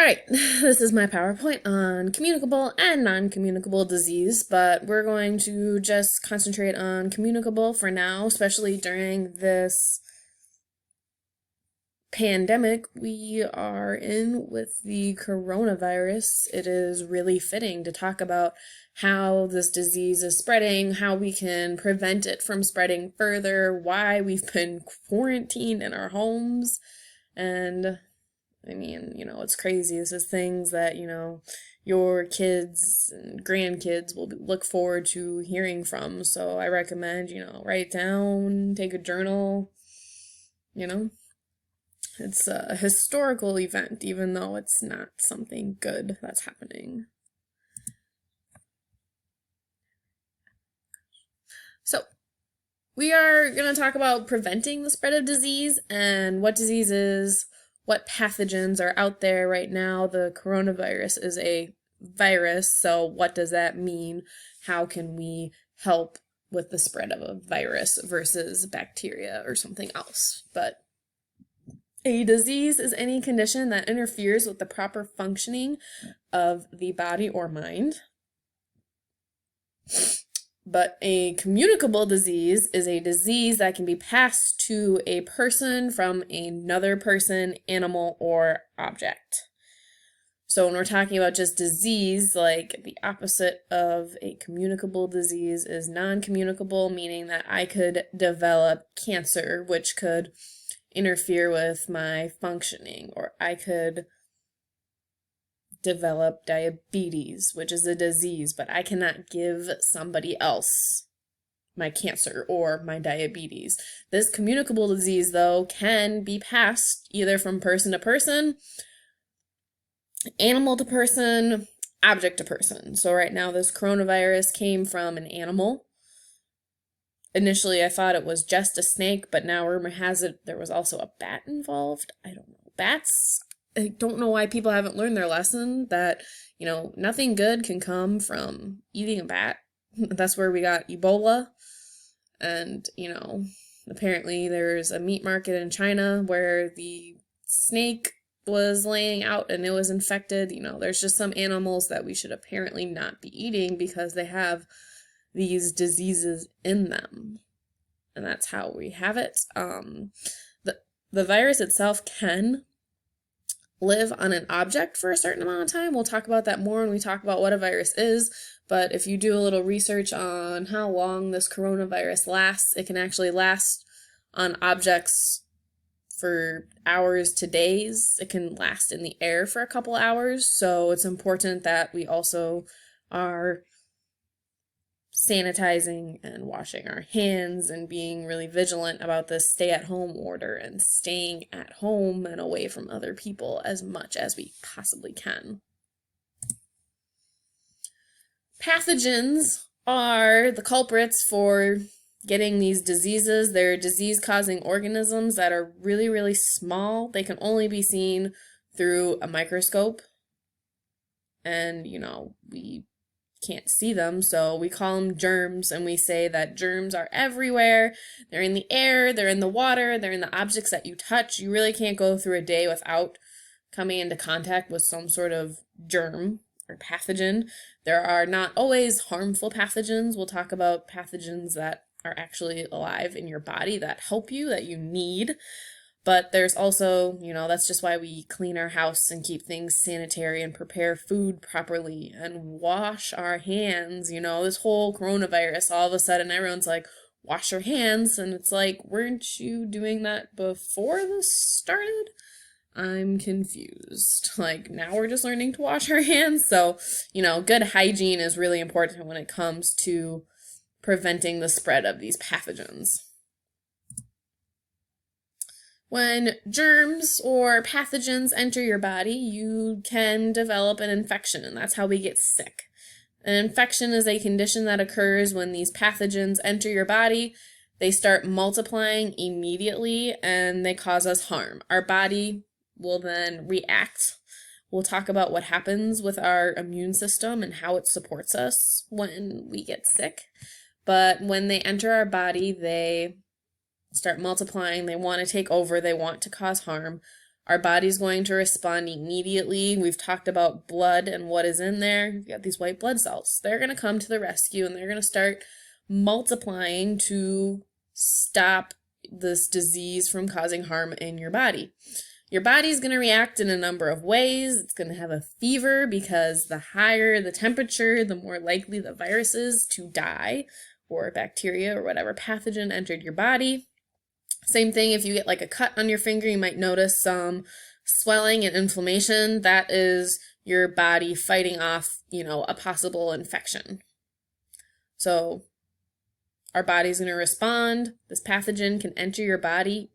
right, this is my PowerPoint on communicable and non-communicable disease, but we're going to just concentrate on communicable for now, especially during this pandemic we are in with the coronavirus. It is really fitting to talk about how this disease is spreading, how we can prevent it from spreading further, why we've been quarantined in our homes, and I mean, it's crazy. This is things that, your kids and grandkids will look forward to hearing from. So I recommend, write down, take a journal, you know. It's a historical event, even though it's not something good that's happening. So, we are going to talk about preventing the spread of disease and what diseases, what pathogens are out there right now. The coronavirus is a virus, so what does that mean? How can we help with the spread of a virus versus bacteria or something else? But a disease is any condition that interferes with the proper functioning of the body or mind. But a communicable disease is a disease that can be passed to a person from another person, animal, or object. So when we're talking about just disease, like the opposite of a communicable disease is non-communicable, meaning that I could develop cancer, which could interfere with my functioning, or I could develop diabetes, which is a disease, but I cannot give somebody else my cancer or my diabetes. This communicable disease, though, can be passed either from person to person, animal to person, object to person. So right now, this coronavirus came from an animal. Initially, I thought it was just a snake, but now rumor has it there was also a bat involved. I don't know. Bats, I don't know why people haven't learned their lesson that, nothing good can come from eating a bat. That's where we got Ebola. And, apparently there's a meat market in China where the snake was laying out and it was infected. There's just some animals that we should apparently not be eating because they have these diseases in them. And that's how we have it. The virus itself can live on an object for a certain amount of time. We'll talk about that more when we talk about what a virus is. But if you do a little research on how long this coronavirus lasts, it can actually last on objects for hours to days. It can last in the air for a couple hours. So it's important that we also are sanitizing and washing our hands and being really vigilant about this stay-at-home order and staying at home and away from other people as much as we possibly can. Pathogens are the culprits for getting these diseases. They're disease-causing organisms that are really, really small. They can only be seen through a microscope. And, we can't see them, so we call them germs, and we say that germs are everywhere. They're in the air, they're in the water, they're in the objects that you touch. You really can't go through a day without coming into contact with some sort of germ or pathogen. There are not always harmful pathogens. We'll talk about pathogens that are actually alive in your body that help you, that you need. But there's also, that's just why we clean our house and keep things sanitary and prepare food properly and wash our hands. This whole coronavirus, all of a sudden everyone's like, wash your hands. And it's like, weren't you doing that before this started? I'm confused. Like, now we're just learning to wash our hands. So, good hygiene is really important when it comes to preventing the spread of these pathogens. When germs or pathogens enter your body, you can develop an infection, and that's how we get sick. An infection is a condition that occurs when these pathogens enter your body. They start multiplying immediately, and they cause us harm. Our body will then react. We'll talk about what happens with our immune system and how it supports us when we get sick. But when they enter our body, they start multiplying, they want to take over, they want to cause harm. Our body's going to respond immediately. We've talked about blood and what is in there. You've got these white blood cells. They're going to come to the rescue and they're going to start multiplying to stop this disease from causing harm in your body. Your body's going to react in a number of ways. It's going to have a fever because the higher the temperature, the more likely the virus is to die, or bacteria or whatever pathogen entered your body. Same thing if you get like a cut on your finger, you might notice some swelling and inflammation. That is your body fighting off, a possible infection. So our body's going to respond. This pathogen can enter your body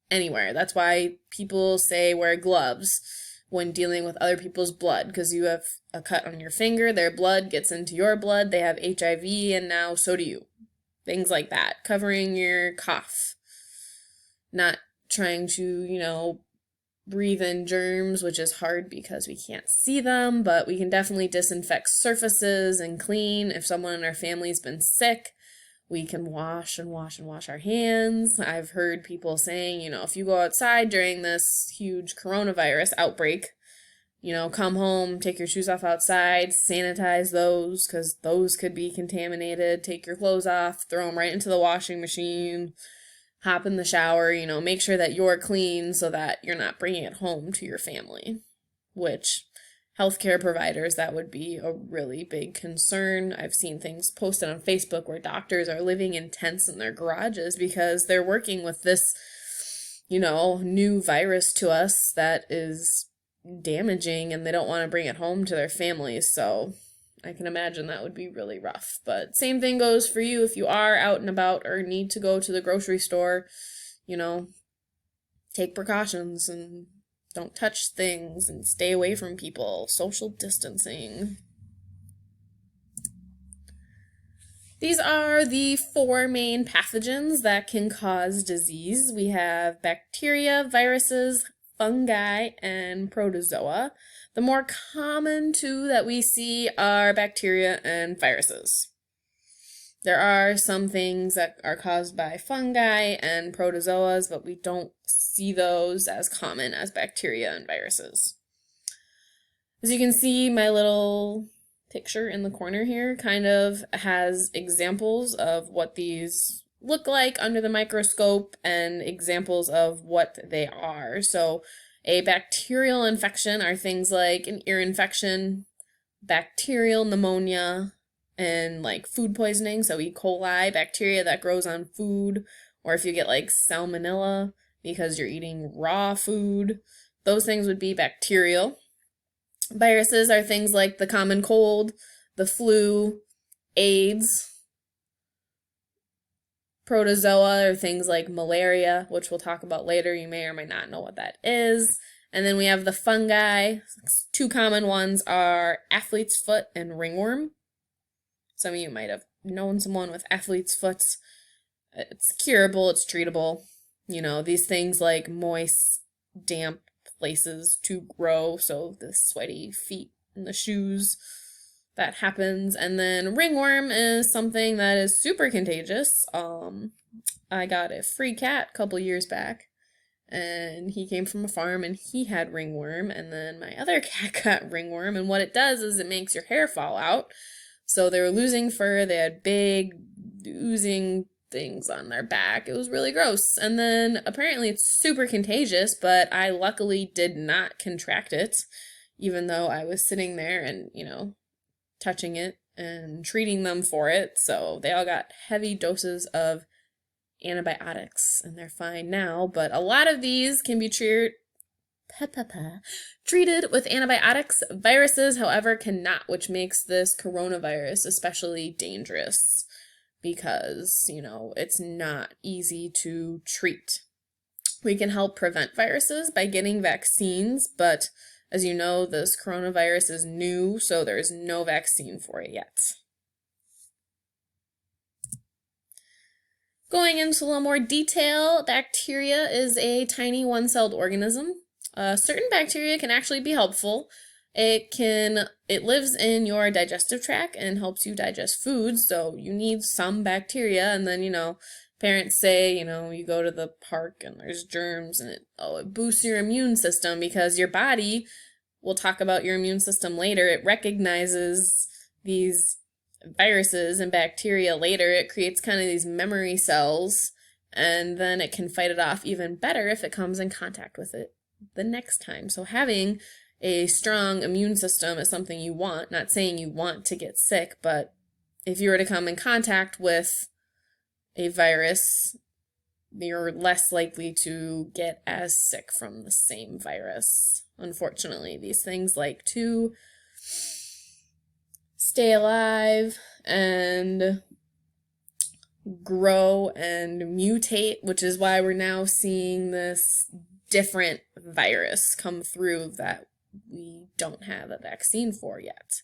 anywhere. That's why people say wear gloves when dealing with other people's blood, because you have a cut on your finger, their blood gets into your blood, they have HIV, and now so do you. Things like that. Covering your cough. Not trying to, breathe in germs, which is hard because we can't see them, but we can definitely disinfect surfaces and clean. If someone in our family's been sick, we can wash and wash and wash our hands. I've heard people saying, if you go outside during this huge coronavirus outbreak, come home, take your shoes off outside, sanitize those because those could be contaminated. Take your clothes off, throw them right into the washing machine, hop in the shower, make sure that you're clean so that you're not bringing it home to your family, which healthcare providers, that would be a really big concern. I've seen things posted on Facebook where doctors are living in tents in their garages because they're working with this, new virus to us that is damaging and they don't want to bring it home to their families. So I can imagine that would be really rough. But same thing goes for you if you are out and about or need to go to the grocery store, take precautions and don't touch things and stay away from people. Social distancing. These are the 4 main pathogens that can cause disease. We have bacteria, viruses, fungi, and protozoa. The more common 2 that we see are bacteria and viruses. There are some things that are caused by fungi and protozoas, but we don't see those as common as bacteria and viruses. As you can see, my little picture in the corner here kind of has examples of what these look like under the microscope and examples of what they are. So a bacterial infection are things like an ear infection, bacterial pneumonia, and like food poisoning, so E. coli, bacteria that grows on food, or if you get like salmonella because you're eating raw food, those things would be bacterial. Viruses are things like the common cold, the flu, AIDS. Protozoa are things like malaria, which we'll talk about later. You may or may not know what that is. And then we have the fungi. 2 common ones are athlete's foot and ringworm. Some of you might have known someone with athlete's foot. It's curable, it's treatable. These things like moist, damp places to grow, so the sweaty feet and the shoes, that happens. And then ringworm is something that is super contagious. I got a free cat a couple years back, and he came from a farm and he had ringworm, and then my other cat got ringworm, and what it does is it makes your hair fall out. So they were losing fur, they had big oozing things on their back. It was really gross. And then apparently it's super contagious, but I luckily did not contract it, even though I was sitting there and, touching it and treating them for it. So they all got heavy doses of antibiotics and they're fine now. But a lot of these can be treated with antibiotics. Viruses, however, cannot, which makes this coronavirus especially dangerous because, it's not easy to treat. We can help prevent viruses by getting vaccines, but as you know, this coronavirus is new, so there's no vaccine for it yet. Going into a little more detail, bacteria is a tiny one-celled organism. Certain bacteria can actually be helpful. It lives in your digestive tract and helps you digest food, so you need some bacteria, and then, Parents say, you go to the park and there's germs and it boosts your immune system because your body, we'll talk about your immune system later, it recognizes these viruses and bacteria later. It creates kind of these memory cells, and then it can fight it off even better if it comes in contact with it the next time. So having a strong immune system is something you want. Not saying you want to get sick, but if you were to come in contact with a virus, you're less likely to get as sick from the same virus. Unfortunately, these things like to stay alive and grow and mutate, which is why we're now seeing this different virus come through that we don't have a vaccine for yet.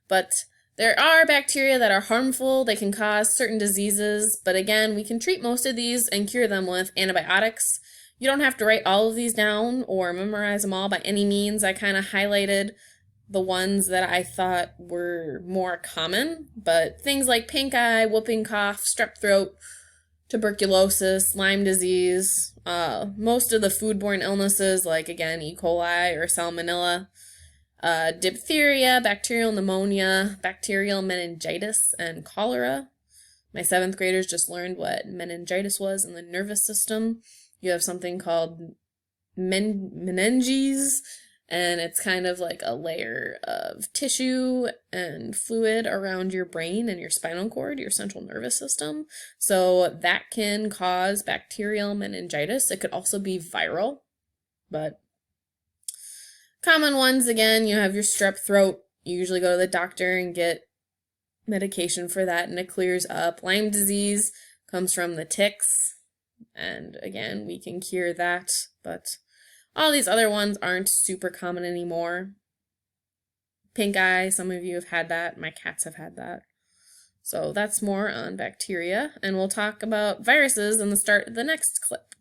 But there are bacteria that are harmful. They can cause certain diseases, but again, we can treat most of these and cure them with antibiotics. You don't have to write all of these down or memorize them all by any means. I kind of highlighted the ones that I thought were more common, but things like pink eye, whooping cough, strep throat, tuberculosis, Lyme disease, most of the foodborne illnesses like, again, E. coli or salmonella, diphtheria, bacterial pneumonia, bacterial meningitis, and cholera. My 7th graders just learned what meningitis was in the nervous system. You have something called meninges, and it's kind of like a layer of tissue and fluid around your brain and your spinal cord, your central nervous system. So that can cause bacterial meningitis. It could also be viral, but common ones, again, you have your strep throat. You usually go to the doctor and get medication for that, and it clears up. Lyme disease comes from the ticks, and again, we can cure that, but all these other ones aren't super common anymore. Pink eye, some of you have had that. My cats have had that. So that's more on bacteria, and we'll talk about viruses in the start of the next clip.